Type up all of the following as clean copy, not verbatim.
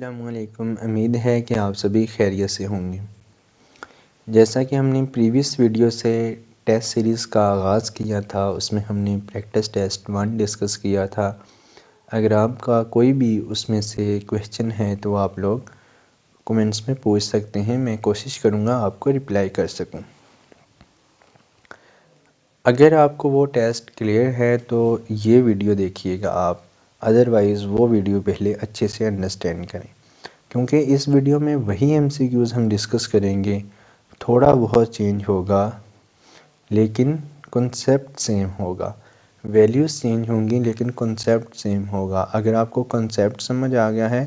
अस्सलामुअलैकुम। उम्मीद है कि आप सभी खैरियत से होंगे। जैसा कि हमने प्रीवियस वीडियो से टेस्ट सीरीज़ का आगाज़ किया था, उसमें हमने प्रैक्टिस टेस्ट 1 डिस्कस किया था। अगर आपका कोई भी उसमें से क्वेश्चन है तो आप लोग कमेंट्स में पूछ सकते हैं, मैं कोशिश करूँगा आपको रिप्लाई कर सकूँ। अगर आपको वो टेस्ट क्लियर है तो ये वीडियो देखिएगा आप, अदरवाइज़ वो वीडियो पहले अच्छे से अंडरस्टैंड करें, क्योंकि इस वीडियो में वही MCQs हम डिस्कस करेंगे। थोड़ा बहुत चेंज होगा लेकिन कॉन्सेप्ट सेम होगा। वैल्यूज़ चेंज होंगी लेकिन कॉन्सेप्ट सेम होगा। अगर आपको कॉन्सेप्ट समझ आ गया है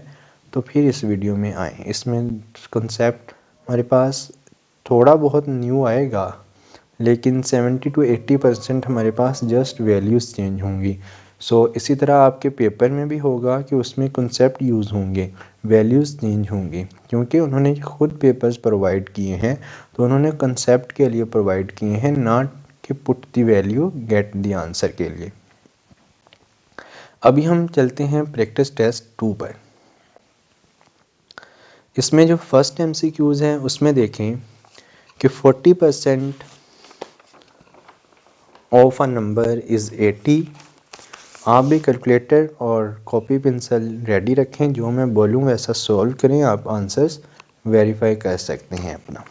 तो फिर इस वीडियो में आएँ। इसमें कॉन्सेप्ट हमारे पास थोड़ा बहुत न्यू आएगा, लेकिन 70 to 80% हमारे पास जस्ट वैल्यूज़ चेंज होंगी। इसी तरह आपके पेपर में भी होगा कि उसमें कॉन्सेप्ट यूज़ होंगे, वैल्यूज़ चेंज होंगी, क्योंकि उन्होंने खुद पेपर्स प्रोवाइड किए हैं तो उन्होंने कॉन्सेप्ट के लिए प्रोवाइड किए हैं, नॉट कि put the value get the answer के लिए। अभी हम चलते हैं प्रैक्टिस टेस्ट 2 पर। इसमें जो फर्स्ट MCQs हैं उसमें देखें कि 40% ऑफ अ नंबर इज़ 80। आप भी कैलकुलेटर और कॉपी पेंसिल रेडी रखें, जो मैं बोलूँ वैसा सॉल्व करें, आप आंसर्स वेरीफाई कर सकते हैं अपना।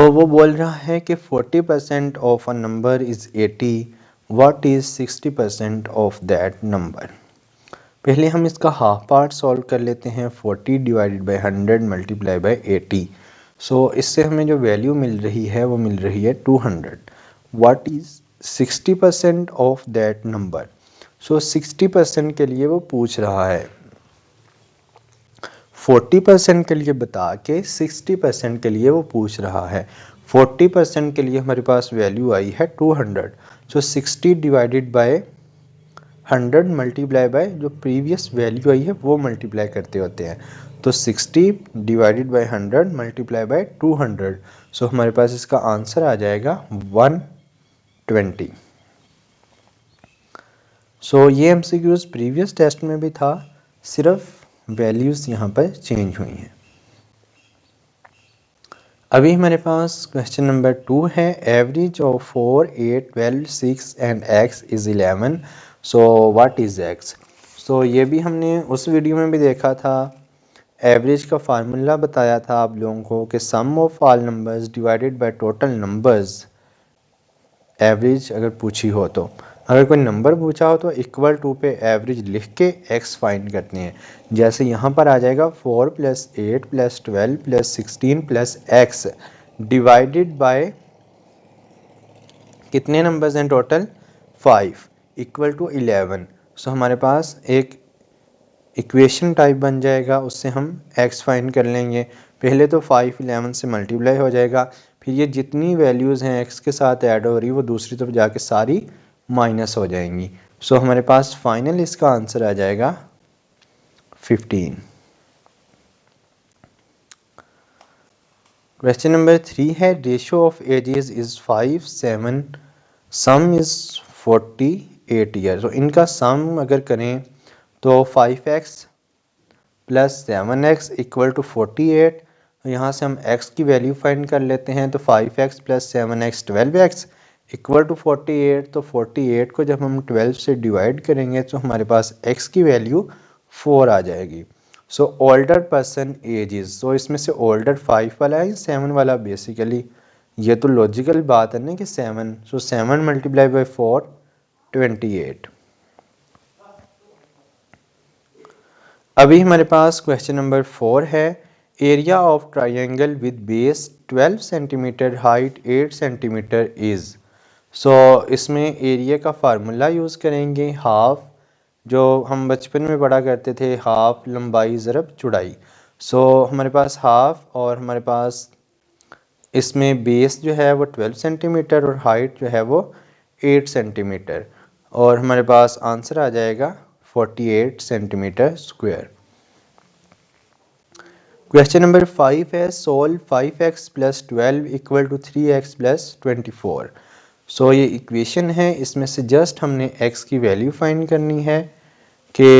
वो बोल रहा है कि 40% of a number is 80, what is 60% of that number. पहले हम इसका हाफ पार्ट सॉल्व कर लेते हैं। 40 डिवाइडेड बाई 100 मल्टीप्लाई बाई 80। इससे हमें जो वैल्यू मिल रही है वो मिल रही है 200। What is 60% of that number. 60% के लिए वो पूछ रहा है, 40% के लिए बता के 60% के लिए वो पूछ रहा है। 40% के लिए हमारे पास वैल्यू आई है 200। 60 डिवाइडेड बाय 100 मल्टीप्लाई बाय जो प्रीवियस वैल्यू आई है वो मल्टीप्लाई करते होते हैं। 60 डिवाइडेड बाय 100 मल्टीप्लाई बाय 200। हमारे पास इसका आंसर आ जाएगा 120। ये MCQs प्रीवियस टेस्ट में भी था, सिर्फ वैल्यूज़ यहाँ पर चेंज हुई हैं। अभी हमारे पास क्वेश्चन नंबर 2 है। Average of 4, 8, 12, 6 and x is 11। What is x। ये भी हमने उस वीडियो में भी देखा था। एवरेज का फार्मूला बताया था आप लोगों को कि sum of all numbers divided by total numbers. Average अगर पूछी हो तो, अगर कोई नंबर पूछा हो तो इक्वल टू पे एवरेज लिख के x फाइंड करते हैं। जैसे यहाँ पर आ जाएगा 4 + 8 + 12 + 16 + x डिवाइडेड बाय कितने नंबर्स हैं टोटल 5 इक्वल टू 11। हमारे पास एक इक्वेशन टाइप बन जाएगा, उससे हम x फाइंड कर लेंगे। पहले तो 5 11 से मल्टीप्लाई हो जाएगा, फिर ये जितनी वैल्यूज़ हैं x के साथ ऐड हो रही वो दूसरी तरफ जाके सारी माइनस हो जाएंगी। हमारे पास फाइनल इसका आंसर आ जाएगा 15। क्वेश्चन नंबर 3 है। Ratio of ages is 5, 7, sum is 48 year. इनका सम अगर करें तो 5x + 7x = 48। यहाँ से हम x की वैल्यू फाइंड कर लेते हैं। तो 5x + 7x 12x = 48। तो 48 को जब हम 12 से डिवाइड करेंगे तो हमारे पास x की वैल्यू 4 आ जाएगी। ओल्डर पर्सन एज इज़, इसमें से ओल्डर 5 वाला है, 7 वाला बेसिकली ये तो लॉजिकल बात है ना कि 7। 7 मल्टीप्लाई बाई 4 28। अभी हमारे पास क्वेश्चन नंबर 4 है। Area of triangle with base 12 centimetre, height 8 centimetre is. इसमें एरिया का फार्मूला यूज़ करेंगे, हाफ, जो हम बचपन में पढ़ा करते थे, हाफ लंबाई ज़रब चौड़ाई। हमारे पास हाफ और हमारे पास इसमें बेस जो है वो 12 सेंटीमीटर और हाइट जो है वो 8 सेंटीमीटर, और हमारे पास आंसर आ जाएगा 48 सेंटीमीटर स्क्वायर। क्वेश्चन नंबर 5 है। Solve 5x + 12 = 3x + 24। ये इक्वेशन है, इसमें से जस्ट हमने x की वैल्यू फाइंड करनी है कि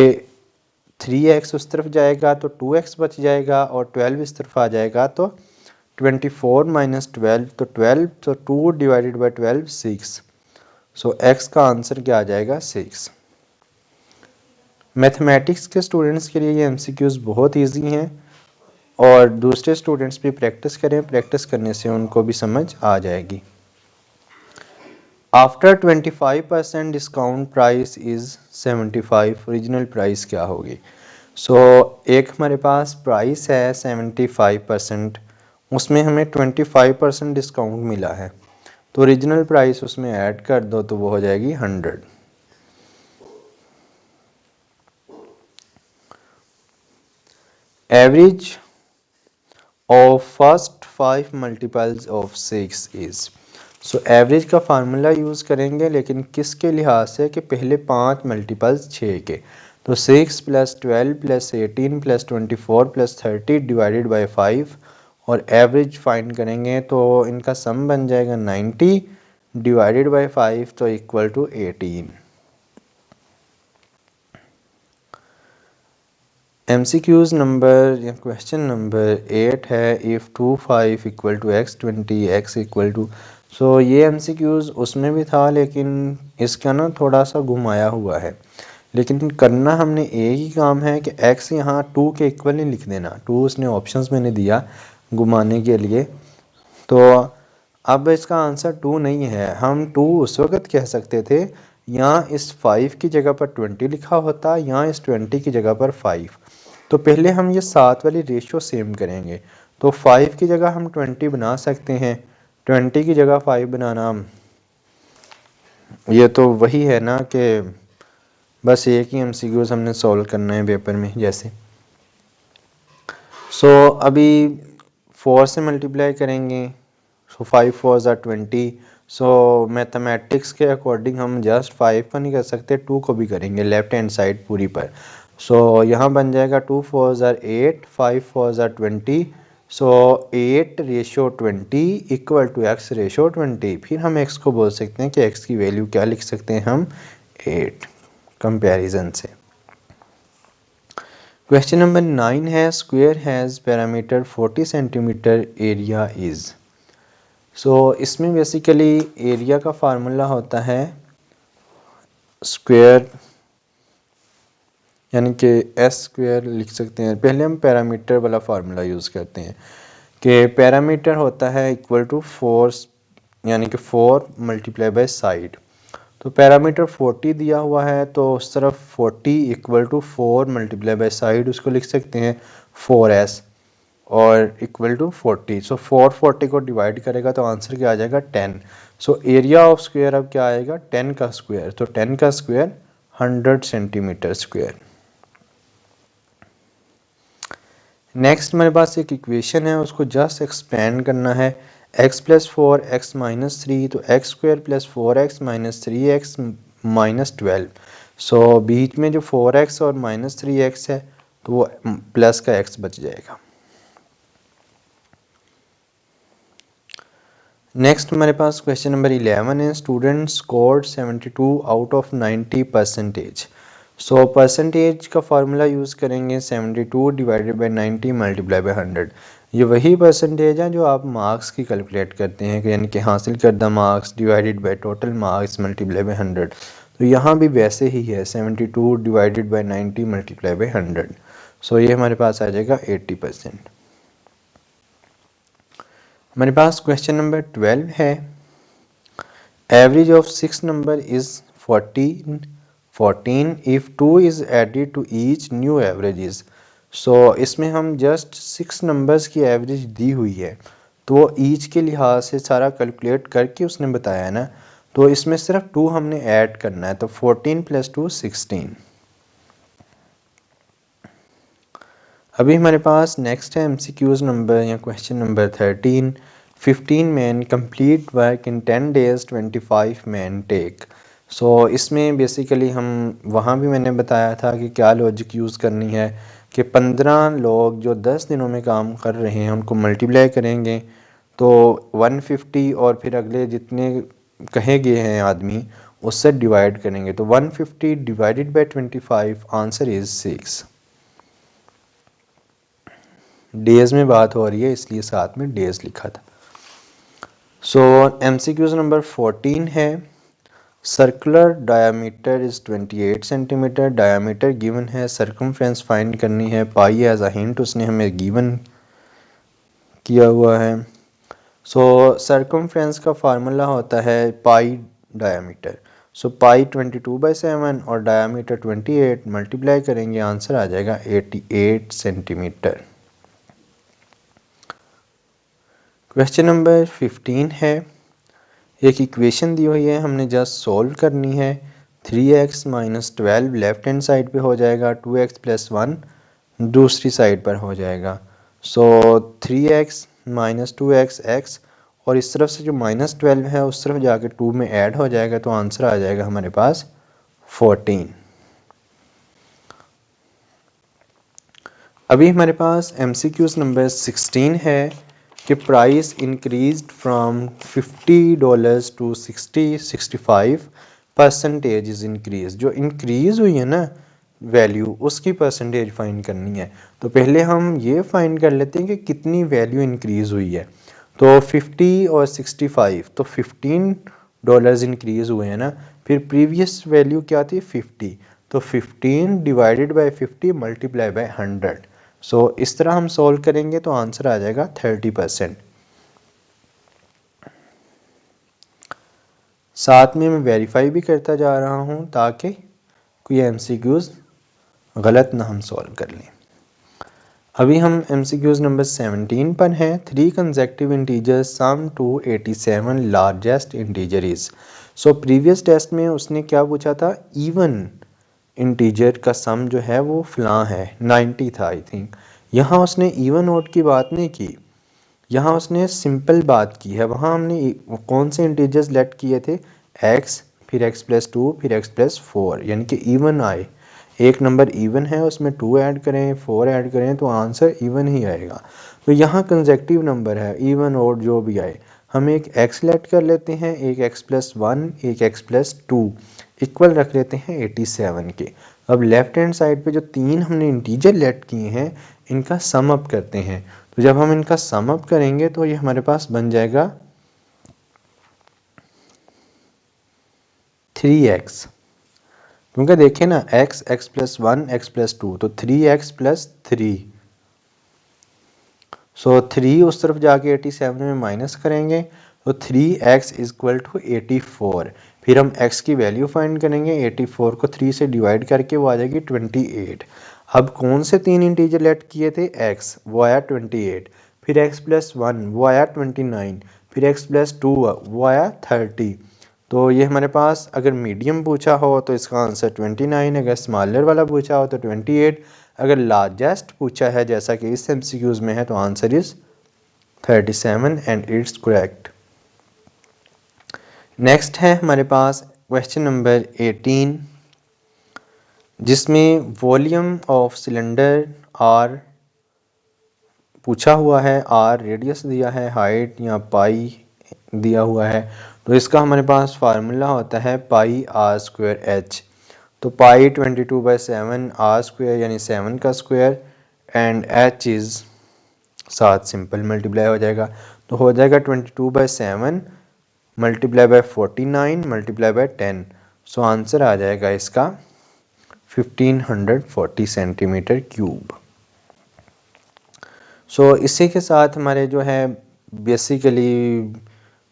3x उस तरफ जाएगा तो 2x बच जाएगा, और 12 इस तरफ आ जाएगा तो 24 माइनस 12, तो 12, तो 2 डिवाइडेड बाई 12 6। सो x का आंसर क्या आ जाएगा 6। मैथमेटिक्स के स्टूडेंट्स के लिए ये एमसीक्यूज बहुत इजी हैं, और दूसरे स्टूडेंट्स भी प्रैक्टिस करें, प्रैक्टिस करने से उनको भी समझ आ जाएगी। After 25% discount price is 75, original price क्या होगी? सो एक हमारे पास प्राइस है 75%, उसमें हमें 25% डिस्काउंट मिला है, तो ओरिजिनल प्राइस उसमें ऐड कर दो तो वो हो जाएगी 100। Average of first 5 multiples of 6 is. So average का फार्मूला यूज़ करेंगे, लेकिन किसके लिहाज से कि पहले 5 मल्टीपल्स 6 के, तो 6 plus 12 plus 18 plus 24 plus 30 divided by 5, और एवरेज फाइंड करेंगे तो इनका सम बन जाएगा 90 डिवाइडेड बाई 5, तो इक्वल टू 18। MCQs नंबर या क्वेश्चन नंबर 8 है, if 2 5 equal to x 20 x equal to. So ये MCQs उसमें भी था, लेकिन इसका ना थोड़ा सा घुमाया हुआ है, लेकिन करना हमने एक ही काम है कि x यहाँ 2 के इक्वल नहीं लिख देना। 2 उसने ऑप्शंस मैंने दिया घुमाने के लिए, तो अब इसका आंसर 2 नहीं है। हम 2 उस वक्त कह सकते थे यहाँ इस 5 की जगह पर 20 लिखा होता, यहाँ इस 20 की जगह पर 5। तो पहले हम ये 7 वाली रेशियो सेम करेंगे, तो 5 की जगह हम 20 बना सकते हैं, 20 की जगह 5 बनाना, ये तो वही है ना कि बस एक ही MCQs हमने सॉल्व करना है पेपर में जैसे। सो अभी 4 से मल्टीप्लाई करेंगे, सो 5 4 ज़ा 20। सो मैथमेटिक्स के अकॉर्डिंग हम जस्ट 5 का नहीं कर सकते, 2 को भी करेंगे लेफ्ट हैंड साइड पूरी पर। सो यहाँ बन जाएगा 2 4 ज़ा 8, 5 4 ज़ा 20। So 8 ratio 20 equal to x ratio 20। फिर हम x को बोल सकते हैं कि x की वैल्यू क्या लिख सकते हैं हम 8 कंपैरिजन से। क्वेश्चन नंबर 9 है, square has parameter 40 centimetre, area is. So इसमें बेसिकली एरिया का फार्मूला होता है स्क्वायर, यानी कि एस स्क्वायर लिख सकते हैं। पहले हम पैरामीटर वाला फार्मूला यूज़ करते हैं कि पैरामीटर होता है इक्वल टू 4, यानी कि 4 मल्टीप्लाई बाय साइड। तो पैरामीटर 40 दिया हुआ है, तो उस तरफ 40 equal to 4 multiply by side, उसको लिख सकते हैं 4s, और इक्वल टू 40। सो 4 40 को डिवाइड करेगा तो आंसर क्या आ जाएगा 10। सो एरिया ऑफ स्क्वायर अब क्या आएगा 10 का स्क्वायर, तो 10 का स्क्वायर 100 सेंटीमीटर स्क्वायर। नेक्स्ट हमारे पास एक इक्वेशन है, उसको जस्ट एक्सपेंड करना है। x प्लस 4 x माइनस 3, तो x square plus 4x minus 3x minus 12। सो बीच में जो 4x और माइनस 3x है तो वो प्लस का x बच जाएगा। नेक्स्ट हमारे पास क्वेश्चन नंबर 11 है, student scored 72 out of 90 percentage. So percentage का फार्मूला यूज़ करेंगे 72 डिवाइडेड बाई 90 मल्टीप्लाई बाई 100। ये वही परसेंटेज है जो आप मार्क्स की कैलकुलेट करते हैं, यानी कि हासिल करदा marks divided by total marks multiply by 100। तो यहाँ भी वैसे ही है 72 डिवाइडेड बाई 90 मल्टीप्लाई बाई 100। सो ये हमारे पास आ जाएगा 80%। हमारे पास क्वेश्चन नंबर 12 है, average of 6 number is 14 if 2 is added to each new averages. So इसमें हम जस्ट 6 नंबर्स की एवरेज दी हुई है, तो वो ईच के लिहाज से सारा कैलकुलेट करके उसने बताया है ना, तो इसमें सिर्फ 2 हमने ऐड करना है, तो 14 प्लस 2 16। अभी हमारे पास नेक्स्ट है MCQs नंबर या question number 13। 15 man complete work in 10 days, 25 man take. So इसमें बेसिकली हम वहाँ भी मैंने बताया था कि क्या लॉजिक यूज़ करनी है कि 15 लोग जो 10 दिनों में काम कर रहे हैं उनको मल्टीप्लाई करेंगे तो 150, और फिर अगले जितने कहे गए हैं आदमी उससे डिवाइड करेंगे, तो 150 divided by 25 answer is 6। Days में बात हो रही है इसलिए साथ में डेज लिखा था। सो MCQs नंबर 14 है, circular diameter is 28 centimetre, diameter given है, सर्कमफ्रेंस फाइंड करनी है, पाई एज अ हिंट उसने हमें गिवन किया हुआ है। सो सर्कमफ्रेंस का फार्मूला होता है पाई डायामीटर। सो पाई 22/7 और डायामीटर 28 मल्टीप्लाई करेंगे, आंसर आ जाएगा 88 सेंटीमीटर। क्वेश्चन नंबर 15 है, एक इक्वेशन दी हुई है, हमने जस्ट सोल्व करनी है। 3x - 12 लेफ्ट हैंड साइड पे हो जाएगा, 2x + 1 दूसरी साइड पर हो जाएगा। सो 3x - 2x x, और इस तरफ से जो -12 है उस तरफ जाके 2 में ऐड हो जाएगा, तो आंसर आ जाएगा हमारे पास 14। अभी हमारे पास MCQs नंबर 16 है कि price increased from $50 to 65 percentage is increase. जो इंक्रीज हुई है ना वैल्यू, उसकी परसेंटेज फाइंड करनी है। तो पहले हम ये फाइंड कर लेते हैं कि कितनी वैल्यू इंक्रीज हुई है। तो 50 और 65, तो $15 इंक्रीज हुए हैं ना। फिर प्रीवियस वैल्यू क्या थी 50, तो 15 डिवाइडेड बाय 50 मल्टीप्लाई बाय 100। सो इस तरह हम सॉल्व करेंगे तो आंसर आ जाएगा 30%। साथ में मैं वेरीफाई भी करता जा रहा हूं ताकि कोई MCQs गलत ना हम सॉल्व कर लें। अभी हम MCQs नंबर 17 पर हैं। 3 consecutive integers sum to 87 largest integer is. So previous test में उसने क्या पूछा था, इवन इंटीजर का सम जो है वो फलां है, 90 था आई थिंक। यहाँ उसने इवन ऑड की बात नहीं की, यहाँ उसने सिंपल बात की है। वहाँ हमने कौन से इंटीजर्स लेट किए थे, x, फिर x + 2, फिर x + 4, यानी कि इवन आए। एक नंबर इवन है उसमें 2 ऐड करें, 4 ऐड करें तो आंसर इवन ही आएगा। तो यहाँ कंसेक्टिव नंबर है, इवन ऑड जो भी आए। हम एक x लेट कर लेते हैं, एक x + 1, एक x + 2 इक्वल रख लेते हैं 87 के। अब लेफ्ट हैंड साइड पे जो 3 हमने इंटीजर लेट किए हैं इनका सम अप करते हैं। तो जब हम इनका सम अप करेंगे तो ये हमारे पास बन जाएगा 3x, क्योंकि देखें ना x, x + 1, x + 2, तो 3x + 3। सो 3 उस तरफ जाके 87 में माइनस करेंगे तो 3x = 84। फिर हम x की वैल्यू फाइंड करेंगे, 84 को 3 से डिवाइड करके वो आ जाएगी 28। अब कौन से 3 इंटीजर लेट किए थे, x वो आया 28, फिर x + 1 वो आया 29, फिर x + 2 वो आया 30। तो ये हमारे पास अगर मीडियम पूछा हो तो इसका आंसर 29, अगर स्मॉलर वाला पूछा हो तो 28, अगर लार्जेस्ट पूछा है जैसा कि इस MCQs में है तो answer is 37 and it's correct. Next है हमारे पास क्वेश्चन नंबर 18, जिसमें वॉल्यूम ऑफ सिलेंडर R पूछा हुआ है, R रेडियस दिया है, हाइट या पाई दिया हुआ है। तो इसका हमारे पास फार्मूला होता है πr²h। तो पाई 22/7 r² यानी 7 का square and h is 7 simple multiply हो जाएगा। तो हो जाएगा 22/7 multiply by 49 multiply by 10। So answer आ जाएगा इसका 1540 सेंटीमीटर क्यूब। सो इसी के साथ हमारे जो है बेसिकली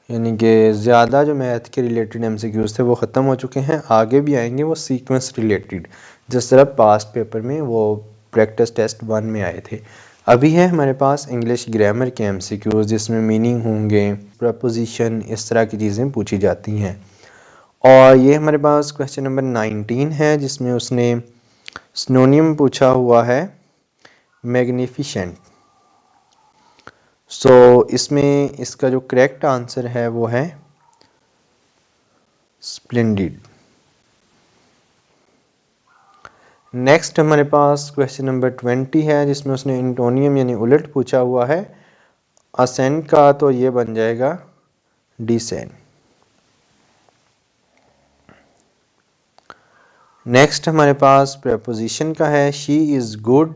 यानी कि ज़्यादा जो मैथ के रिलेटेड MCQs थे वो ख़त्म हो चुके हैं। आगे भी आएंगे वो सीक्वेंस रिलेटेड, जिस तरह पास्ट पेपर में वो प्रैक्टिस टेस्ट 1 में आए थे। अभी है हमारे पास इंग्लिश ग्रामर के MCQs जिसमें मीनिंग होंगे, प्रपोजिशन, इस तरह की चीज़ें पूछी जाती हैं। और ये हमारे पास क्वेश्चन नंबर 19 है जिसमें उसने सिनोनिम पूछा हुआ है मैग्निफिसेंट। सो इसमें इसका जो करेक्ट आंसर है वो है स्प्लेंडिड। नेक्स्ट हमारे पास क्वेश्चन नंबर 20 है जिसमें उसने एंटोनियम यानी उलट पूछा हुआ है असेंट का, तो ये बन जाएगा डिसेंट। नेक्स्ट हमारे पास प्रपोजिशन का है she is good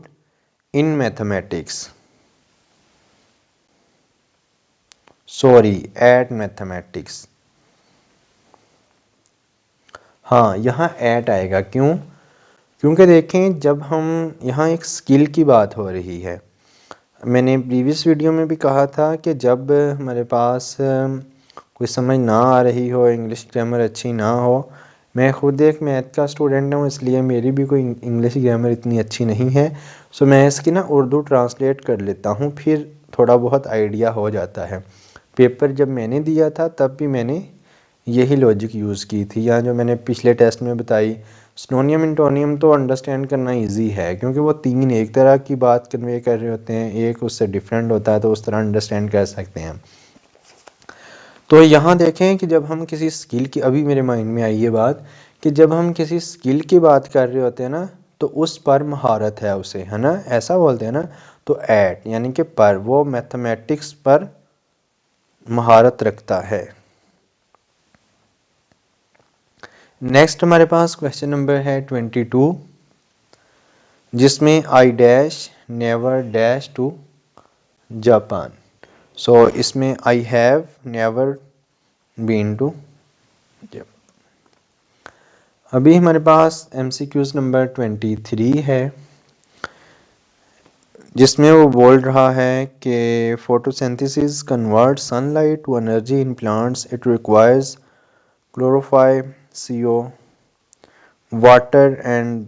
in mathematics. Sorry at mathematics. हाँ यहाँ एट आएगा, क्यों? क्योंकि देखें जब हम यहाँ एक स्किल की बात हो रही है, मैंने प्रीवियस वीडियो में भी कहा था कि जब हमारे पास कोई समझ ना आ रही हो, इंग्लिश ग्रामर अच्छी ना हो, मैं खुद एक मैथ का स्टूडेंट हूँ इसलिए मेरी भी कोई इंग्लिश ग्रामर इतनी अच्छी नहीं है, सो मैं इसकी ना उर्दू ट्रांसलेट कर लेता हूँ, फिर थोड़ा बहुत आइडिया हो जाता है। पेपर जब मैंने दिया था तब भी मैंने यही लॉजिक यूज़ की थी, या जो मैंने पिछले टेस्ट में बताई। सिनोनियम इंटोनियम तो अंडरस्टैंड करना इजी है, क्योंकि वो तीन एक तरह की बात कन्वे कर रहे होते हैं, एक उससे डिफरेंट होता है, तो उस तरह अंडरस्टैंड कर सकते हैं। तो यहाँ देखें कि जब हम किसी स्किल की, अभी मेरे माइंड में आई ये बात कि जब हम किसी स्किल की बात कर रहे होते हैं ना, तो उस पर महारत है उसे, है ना, ऐसा बोलते हैं ना। तो एट यानी कि पर, वो मैथमेटिक्स पर महारत रखता है। नेक्स्ट हमारे पास क्वेश्चन नंबर है 22, जिसमें I dash never dash to Japan. So इसमें I have never been to Japan. अभी हमारे पास MCQs नंबर 23 है, जिसमें वो बोल रहा है कि photosynthesis convert sunlight to energy in plants, it requires chlorophyll, CO, water and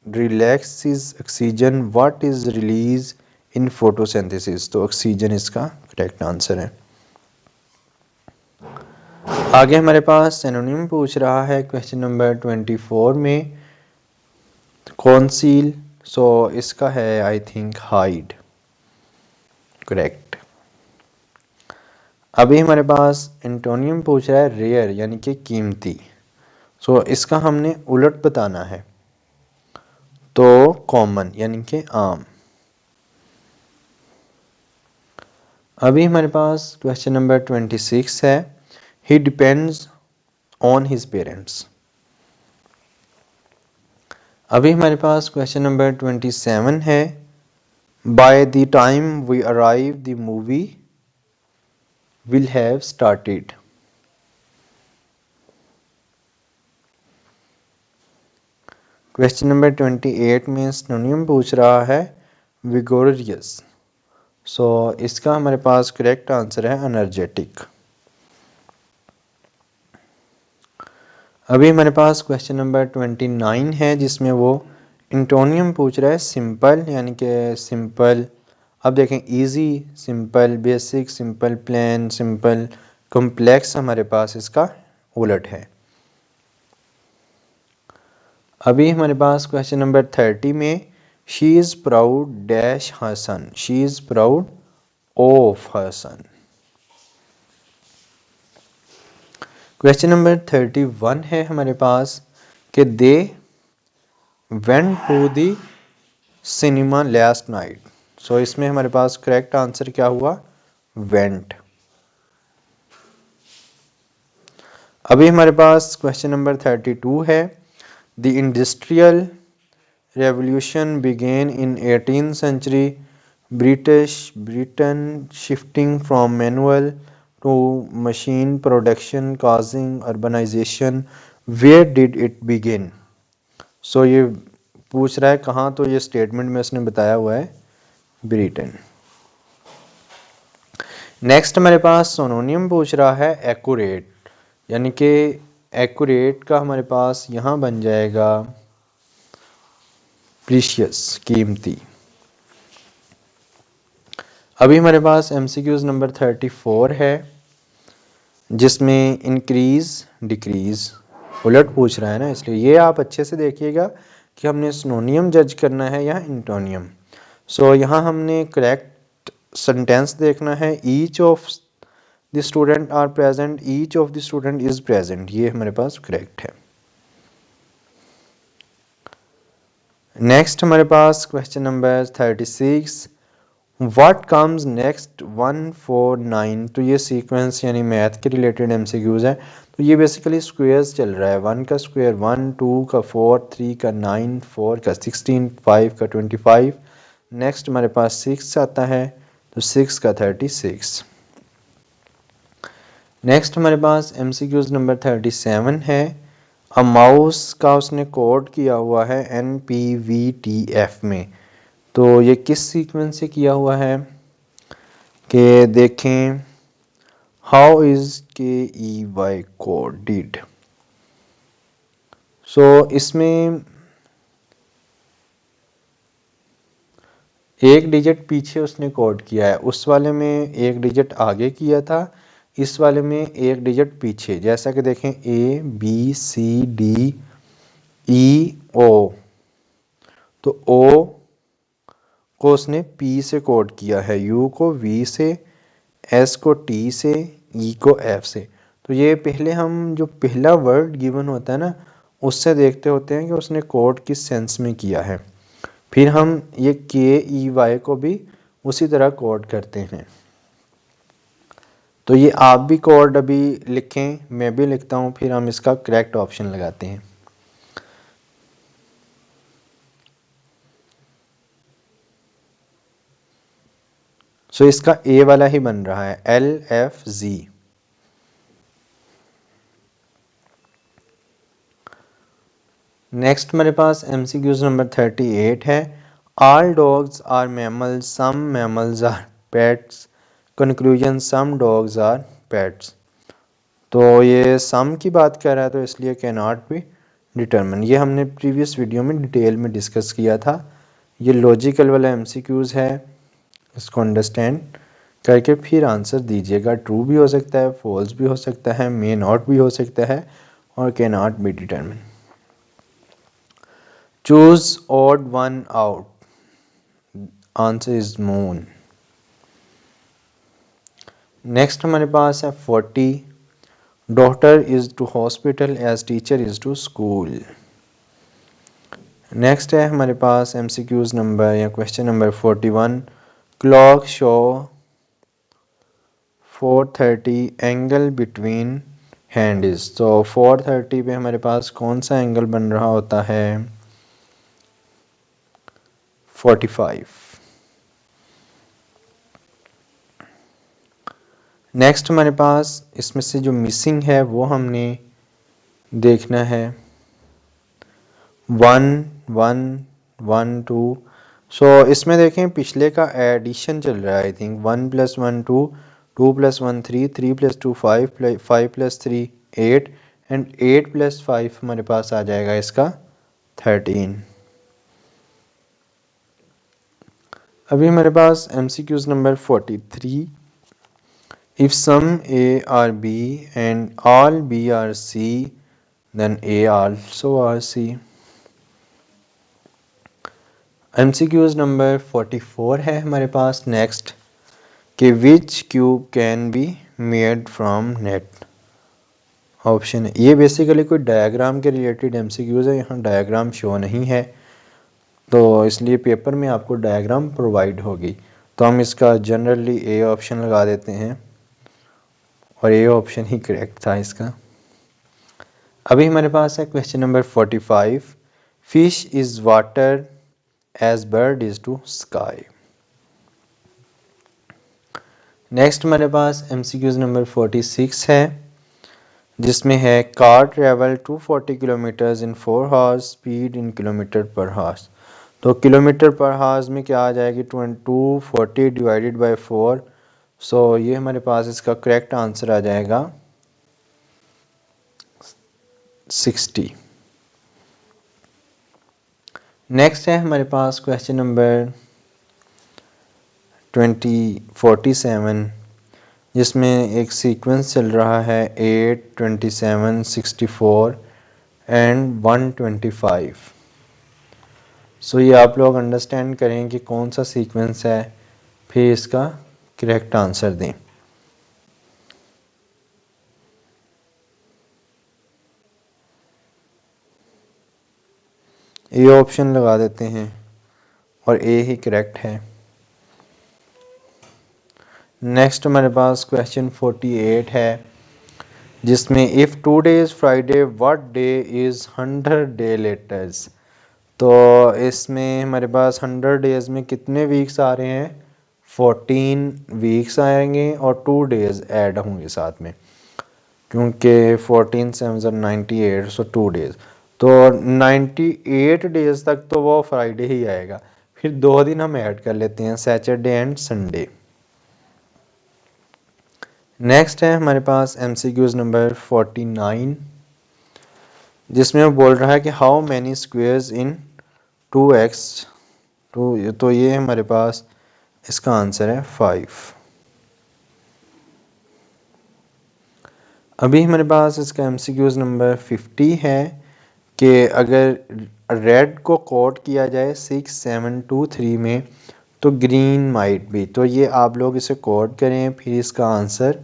releases oxygen, what is release in photosynthesis. तो ऑक्सीजन इसका करेक्ट आंसर है। आगे हमारे पास सिनोनिम पूछ रहा है क्वेश्चन नंबर 24 में, कॉन्सील। सो इसका है आई थिंक हाइड, करेक्ट। अभी हमारे पास एंटोनियम पूछ रहा है रेयर यानी कि कीमती। सो इसका हमने उलट बताना है, तो कॉमन यानी कि आम। अभी हमारे पास क्वेश्चन नंबर 26 है, he depends on his parents. अभी हमारे पास क्वेश्चन नंबर 27 है, by the time we arrive the movie will have started. Question number 28 में सिनोनिम पूछ रहा है विगोरियस। सो इसका हमारे पास करेक्ट आंसर है एनर्जेटिक। अभी हमारे पास क्वेश्चन नंबर 29 है, जिसमें वो एंटोनियम पूछ रहा है सिंपल यानी कि सिंपल। अब देखें easy, simple, basic, simple plain, simple complex, हमारे पास इसका उलट है। अभी हमारे पास क्वेश्चन नंबर 30 में, she is proud dash her son, she is proud of her son. Question number 31 है हमारे पास कि they went to the cinema last night. So इसमें हमारे पास करेक्ट आंसर क्या हुआ, वेंट। अभी हमारे पास क्वेश्चन नंबर 32 है, the industrial revolution began in 18th century Britain shifting from manual to machine production causing urbanization, where did it begin। सो ये पूछ रहा है कहाँ, तो ये स्टेटमेंट में उसने बताया हुआ है ब्रिटेन। नेक्स्ट हमारे पास सिनोनिम पूछ रहा है एक्यूरेट, यानी कि एक्यूरेट का हमारे पास यहाँ बन जाएगा प्रीशियस, कीमती। अभी हमारे पास MCQs नंबर 34 है, जिसमें इंक्रीज डिक्रीज उलट पूछ रहा है ना, इसलिए ये आप अच्छे से देखिएगा कि हमने सिनोनियम जज करना है या इंटोनियम। सो यहाँ हमने करेक्ट सेंटेंस देखना है, each of the student are present, each of the student is present, ये हमारे पास करेक्ट है। नेक्स्ट हमारे पास question number 36, what comes next 149। तो ये सीक्वेंस यानी मैथ के रिलेटेड MCQs है, तो ये बेसिकली स्क्वायर्स चल रहा है, 1 का स्क्वायर 1, 2 का 4, 3 का 9, 4 का 16, 5 का 25। नेक्स्ट हमारे पास 6 आता है, तो 6 का 36। नेक्स्ट हमारे पास MCQs नंबर 37 है। अ माउस का उसने कोड किया हुआ है NPVTF में। तो ये किस सीक्वेंस से किया हुआ है कि देखें, हाउ इज KEY कोडेड। सो इसमें एक डिजिट पीछे उसने कोड किया है, उस वाले में एक डिजिट आगे किया था, इस वाले में एक डिजिट पीछे। जैसा कि देखें ABCDEO, तो O को उसने P से कोड किया है, U को V से, S को T से, E को F से। तो ये पहले हम जो पहला वर्ड गिवन होता है ना, उससे देखते होते हैं कि उसने कोड किस सेंस में किया है, फिर हम ये KEY को भी उसी तरह कोड करते हैं। तो ये आप भी कोड अभी लिखें, मैं भी लिखता हूँ, फिर हम इसका करेक्ट ऑप्शन लगाते हैं। सो इसका ए वाला ही बन रहा है, LFZ। नेक्स्ट हमारे पास MCQs नंबर 38 है। All dogs are mammals, some mammals are pets, conclusion some dogs are pets. तो ये सम की बात कर रहा है, तो इसलिए कैन नॉट बी डिटरमिन। ये हमने प्रीवियस वीडियो में डिटेल में डिस्कस किया था। ये लॉजिकल वाला MCQs है, इसको अंडरस्टैंड करके फिर आंसर दीजिएगा। ट्रू भी हो सकता है, फॉल्स भी हो सकता है, मे नॉट भी हो सकता है, और can not be determine. Choose odd one out, answer is moon. Next हमारे पास है 40, doctor is to hospital as teacher is to school. Next है हमारे पास MCQs नंबर या question number 41, clock show 430 angle between hand is. तो 430 पे हमारे पास कौन सा एंगल बन रहा होता है, 45। नेक्स्ट हमारे पास इसमें से जो मिसिंग है वो हमने देखना है, 1 1 1 2। सो इसमें देखें पिछले का एडिशन चल रहा है, आई थिंक 1 + 1 2, 2 + 1 3, 3 + 2 5, 5 + 3 8, एंड 8 + 5 हमारे पास आ जाएगा इसका 13। अभी हमारे पास MCQs number 43, if some A are B and all B are C, then A also are C। MCQs number 44 है हमारे पास नेक्स्ट, कि which cube can be made from net. Option है, ये बेसिकली कोई डायग्राम के रिलेटेड MCQs है, यहाँ डायग्राम शो नहीं है, तो इसलिए पेपर में आपको डायग्राम प्रोवाइड होगी। तो हम इसका जनरली ए ऑप्शन लगा देते हैं, और ए ऑप्शन ही करेक्ट था इसका। अभी हमारे पास है question number 45, fish is water as bird is to sky. Next हमारे पास MCQs नंबर 46 है, जिसमें है car travel 240 kilometres in 4 hours, speed in kilometre per hours. तो किलोमीटर पर हावर्स में क्या आ जाएगी, 240 डिवाइडेड बाय 4। सो ये हमारे पास इसका करेक्ट आंसर आ जाएगा 60। नेक्स्ट है हमारे पास क्वेश्चन नंबर 47, जिसमें एक सीक्वेंस चल रहा है 8 27 64 एंड 125। सो ये आप लोग अंडरस्टैंड करें कि कौन सा सीक्वेंस है, फिर इसका करेक्ट आंसर दें। ए ऑप्शन लगा देते हैं, और ए ही करेक्ट है। नेक्स्ट हमारे पास क्वेश्चन 48 है, जिसमें if today is Friday what day is 100 day letters. तो इसमें हमारे पास 100 डेज़ में कितने वीक्स आ रहे हैं, 14 वीक्स आएंगे और 2 डेज़ ऐड होंगे साथ में। क्योंकि 14 7 98, सो 2 डेज़, तो 98 डेज़ तक तो वो फ्राइडे ही आएगा। फिर 2 दिन हम ऐड कर लेते हैं, सैटरडे एंड संडे। नेक्स्ट है हमारे पास MCQs नंबर 49, जिसमें वो बोल रहा है कि how many squares in 2x, तो ये हमारे पास इसका आंसर है 5। अभी हमारे पास इसका MCQs नंबर 50 है कि अगर रेड को कोड किया जाए 6 7 2 3 में तो ग्रीन माइट भी, तो ये आप लोग इसे कोड करें, फिर इसका आंसर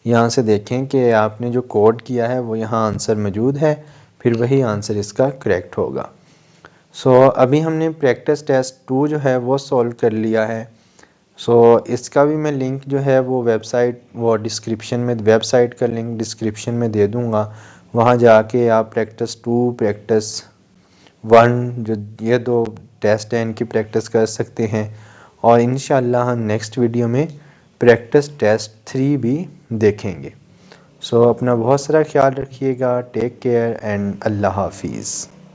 यहाँ से देखें कि आपने जो कोड किया है वो यहाँ आंसर मौजूद है, फिर वही आंसर इसका करेक्ट होगा। सो अभी हमने प्रैक्टिस टेस्ट 2 जो है वो सॉल्व कर लिया है। सो इसका भी मैं लिंक जो है वो वेबसाइट, वो डिस्क्रिप्शन में, वेबसाइट का लिंक डिस्क्रिप्शन में दे दूँगा, वहाँ जाके आप प्रैक्टिस 2 प्रैक्टिस 1 जो ये 2 टेस्ट हैं इनकी प्रैक्टिस कर सकते हैं। और इंशाल्लाह हम नेक्स्ट वीडियो में प्रैक्टिस टेस्ट 3 भी देखेंगे। सो अपना बहुत सारा ख्याल रखिएगा। टेक केयर एंड अल्लाह हाफिज़।